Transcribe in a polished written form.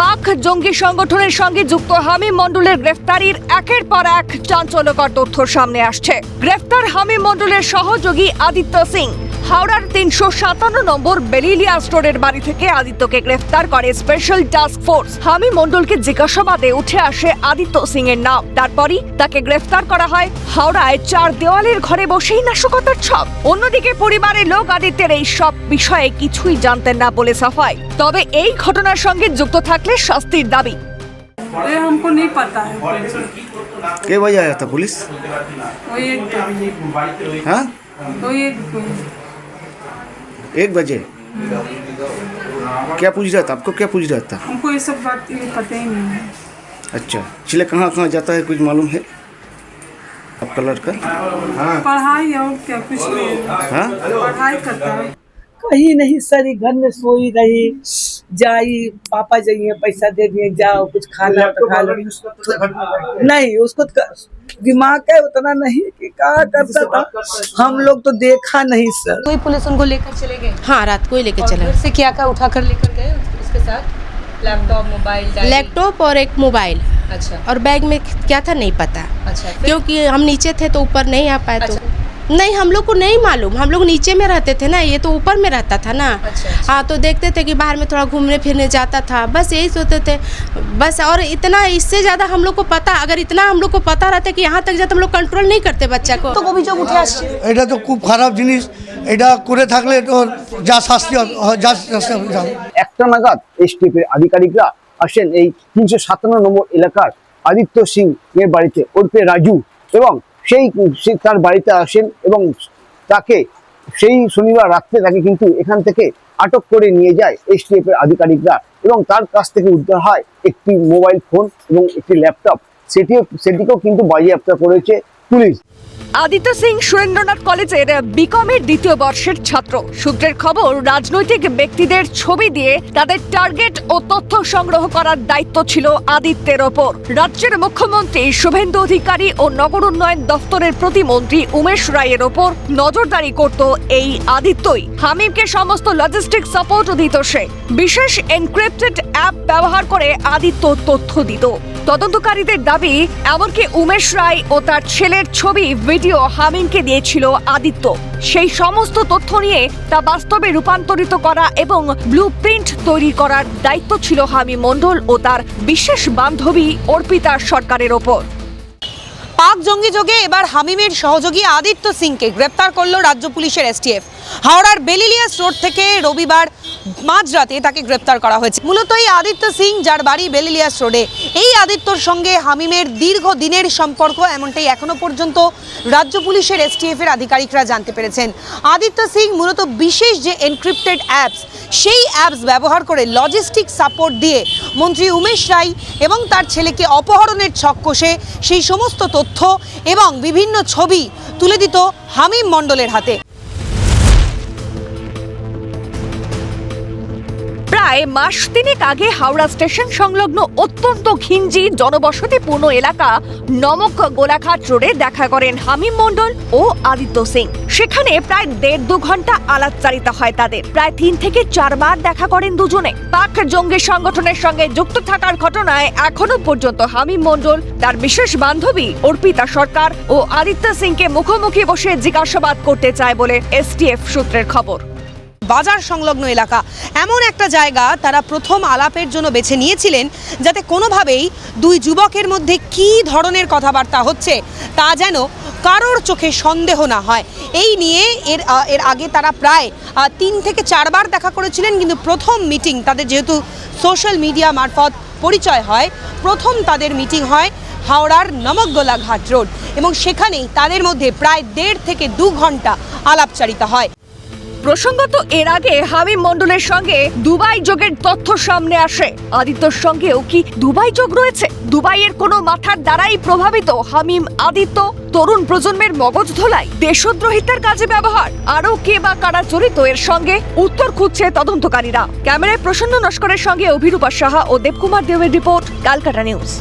পাক জঙ্গি সংগঠনের সঙ্গে যুক্ত হামিম মণ্ডলের গ্রেফতারির একের পর এক চাঞ্চল্যকর তথ্য সামনে আসছে। গ্রেফতার হামিম মণ্ডলের সহযোগী আদিত্য সিং। হাওড়ার ৩৫৭ নম্বর বেলিলিয়া স্টোরের বাড়ি থেকে আদিত্যকে গ্রেফতার করে স্পেশাল টাস্ক ফোর্স। হামিম মণ্ডলকে জিজ্ঞাসাবাদে উঠে আসে আদিত্য সিং এর নাম। তারপরই তাকে গ্রেফতার করা হয়। হাওড়ায় চার দেওয়ালের ঘরে বসেই নাশকতার ছক। অন্যদিকে পরিবারের লোক আদিত্যের এই সব বিষয়ে কিছুই জানতেন না বলে সাফাই। তবে এই ঘটনার সঙ্গে যুক্ত থাকলে শাস্তির দাবি। ये हमको नहीं पता है। के बजे आया था पुलिस? वही हाँ 1 बजे। क्या पूछ रहा था आपको? क्या पूछ रहा था? हमको ये सब बात ये पता ही नहीं है। अच्छा, चले कहाँ कहाँ जाता है कुछ मालूम है आपका लड़का? पढ़ाई और क्या कुछ नहीं। हाँ पढ़ाई करता है। कहीं नहीं सर, घर में सोई रही, जाई पापा जाइए पैसा दे दिए, जाओ कुछ खाना तो खा लो। नहीं, उसको दिमाग है उतना नहीं कि क्या करता था। हम लोग तो देखा नहीं सर। कोई पुलिस उनको लेकर चले गए? हाँ, रात को ही लेके चला। घर से क्या क्या उठा कर लेकर गए उसके साथ? Laptop, mobile, diary? लैपटॉप और एक मोबाइल। अच्छा। और बैग में क्या था नहीं पता। अच्छा, फिर? क्योंकि हम नीचे थे तो ऊपर नहीं आ पाए। अच्छा। तो नहीं, हम लोग को नहीं मालूम, हम लोग नीचे में रहते थे ना, ये तो ऊपर में रहता था ना। अच्छा। हाँ, तो देखते थे कि बाहर में थोड़ा घूमने फिरने जाता था, बस यही सोचते थे बस। और इतना, इससे ज़्यादा हम लोग को पता, अगर इतना हम लोग को पता रहता कि यहाँ तक जाते हम लोग कंट्रोल नहीं करते बच्चा को। তো অভিযোগ উঠে আসছে। এটা তো খুব খারাপ জিনিস। এটা করে থাকলে তো যা শাস্তি যা শাস্তি হবে। একটা নাগাদ এসটিএফ এর আধিকারিকরা আসেন এই ৩৫৭ নম্বর এলাকার আদিত্য সিং এর বাড়িতে, ওরফে রাজু, এবং সেই তার বাড়িতে আসেন এবং তাকে সেই শনিবার রাত্রে তাকে কিন্তু এখান থেকে আটক করে নিয়ে যায় এসটিএফ এর আধিকারিকরা, এবং তার কাছ থেকে উদ্ধার হয় একটি মোবাইল ফোন এবং একটি ল্যাপটপ। সেটিকেও কিন্তু বাজেয়াপ্ত করেছে পুলিশ। আদিত্য সিং সুরেন্দ্রনাথ কলেজের বিকমের দ্বিতীয় বর্ষের ছাত্র। সূত্রের খবর, রাজনৈতিক ব্যক্তিদের ছবি দিয়ে তাদের টার্গেট ও তথ্য সংগ্রহ করার দায়িত্ব ছিল আদিত্যের ওপর। রাজ্যের মুখ্যমন্ত্রী শুভেন্দু অধিকারী ও নগর উন্নয়ন দফতরের প্রতিমন্ত্রী উমেশ রায়ের ওপর নজরদারি করত এই আদিত্যই। হামিমকে সমস্ত লজিস্টিক সাপোর্টও দিত সে। বিশেষ এনক্রিপ্টেড অ্যাপ ব্যবহার করে আদিত্য তথ্য দিত। তদন্তকারীদের দাবি, এমনকি উমেশ রায় ও তার ছেলের ছবি ভিডিও হামিমকে দিয়েছিল আদিত্য। সেই সমস্ত তথ্য নিয়ে তা বাস্তবে রূপান্তরিত করা এবং ব্লুপ্রিন্ট তৈরি করার দায়িত্ব ছিল হামিম মণ্ডল ও তার বিশেষ বান্ধবী অর্পিতা সরকারের ওপর। পাক জঙ্গি যোগে এবার হামিমের সহযোগী আদিত্য সিংকে গ্রেপ্তার করল রাজ্য পুলিশের এসটিএফ। হাওড়ার বেলিলিয়া স্টোর থেকে রবিবার মাঝরাতে তাকে গ্রেপ্তার করা হয়েছে। মূলত এই আদিত্য সিং, যার বাড়ি বেলিলিয়া স্টোরে, এই আদিত্যর সঙ্গে হামিমের দীর্ঘদিনের সম্পর্ক, এমনটাই এখনো পর্যন্ত রাজ্য পুলিশের এসটিএফ এর আধিকারিকরা জানতে পেরেছেন। আদিত্য সিং মূলত বিশেষ যে এনক্রিপ্টেড অ্যাপস, সেই অ্যাপস ব্যবহার করে লজিস্টিক সাপোর্ট দিয়ে মন্ত্রী উমেশ রায় এবং তার ছেলেকে অপহরণের ছক কষে সেই সমস্ত তথ্য এবং বিভিন্ন ছবি তুলে দিত হামিম মণ্ডলের হাতে। প্রায় মাস তিনেক আগে হাওড়া স্টেশন সংলগ্ন অত্যন্ত ঘিঞ্জি জনবসতিপূর্ণ এলাকা নমক গোলাঘাট রোডে দেখা করেন হামিম মণ্ডল ও আদিত্য সিং। সেখানে প্রায় ১.৫-২ ঘন্টা আলাপচারিতা হয় তাদের। প্রায় ৩ থেকে ৪ বার দেখা করেন দুজনে। পাক জঙ্গি সংগঠনের সঙ্গে যুক্ত থাকার ঘটনায় এখনো পর্যন্ত হামিম মণ্ডল, তার বিশেষ বান্ধবী অর্পিতা সরকার ও আদিত্য সিংকে মুখোমুখি বসে জিজ্ঞাসাবাদ করতে চায় বলে এসটিএফ সূত্রের খবর। বাজার সংলগ্ন এলাকা, এমন একটা জায়গা তারা প্রথম আলাপের জন্য বেছে নিয়েছিলেন, যাতে কোনোভাবেই দুই যুবকের মধ্যে কী ধরনের কথাবার্তা হচ্ছে তা যেন কারোর চোখে সন্দেহ না হয়। এই নিয়ে এর আগে তারা প্রায় ৩ থেকে ৪ বার দেখা করেছিলেন, কিন্তু প্রথম মিটিং তাদের, যেহেতু সোশ্যাল মিডিয়া মারফত পরিচয় হয়, প্রথম তাদের মিটিং হয় হাওড়ার নমকগোলা ঘাট রোড, এবং সেখানেই তাদের মধ্যে প্রায় ১.৫ থেকে ২ ঘন্টা আলাপচারিতা হয়। প্রসঙ্গত, এর আগে হামিম মণ্ডলের সঙ্গে দুবাই যোগের তথ্য সামনে আসে। আদিত্যর সঙ্গেও কি দুবাই যোগ রয়েছে? দুবাইয়ের কোনো মাথার দ্বারাই প্রভাবিত হামিম আদিত্য? তরুণ প্রজন্মের মগজ ধোলাই, দেশদ্রোহিতার কাজে ব্যবহার, আরও কে বা কারা জড়িত এর সঙ্গে? উত্তর খুঁজছে তদন্তকারীরা। ক্যামেরায় প্রসন্ন নস্করের সঙ্গে অভিরূপা সাহা ও দেবকুমার দেবের রিপোর্ট, ক্যালকাটা নিউজ।